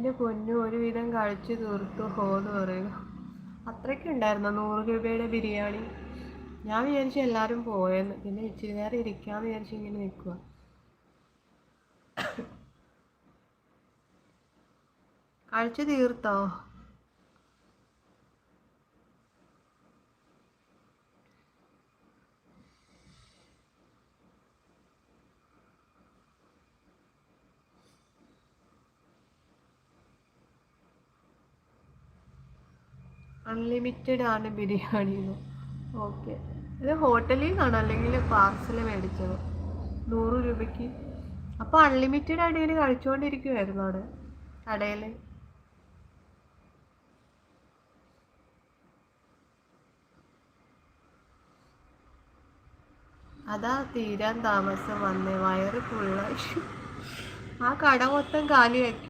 എൻ്റെ പൊന്നു ഒരുവിധം കഴിച്ച് തീർത്തു എന്ന് പറയുക. അത്രയ്ക്കുണ്ടായിരുന്നു 100 രൂപയുടെ ബിരിയാണി. ഞാൻ വിചാരിച്ചു എല്ലാവരും പോയെന്ന്. പിന്നെ ഇച്ചിരി നേരം ഇരിക്കാമെന്ന് വിചാരിച്ചു ഇങ്ങനെ നിൽക്കുക. കഴിച്ച് തീർത്തോ? അൺലിമിറ്റഡ് ആണ് ബിരിയാണി. ഓക്കെ, ഇത് ഹോട്ടലിൽ നിന്നാണോ അല്ലെങ്കിൽ പാർസൽ മേടിച്ചത്? 100 രൂപയ്ക്ക്. അപ്പോൾ അൺലിമിറ്റഡ് ആയിട്ട് ഇങ്ങനെ കഴിച്ചുകൊണ്ടിരിക്കുമായിരുന്നു അവിടെ കടയിൽ. അതാ തീരാൻ താമസം വന്നേ, വയറ് ഫുള്ളായി. ആ കട മൊത്തം കാലിയാക്കി.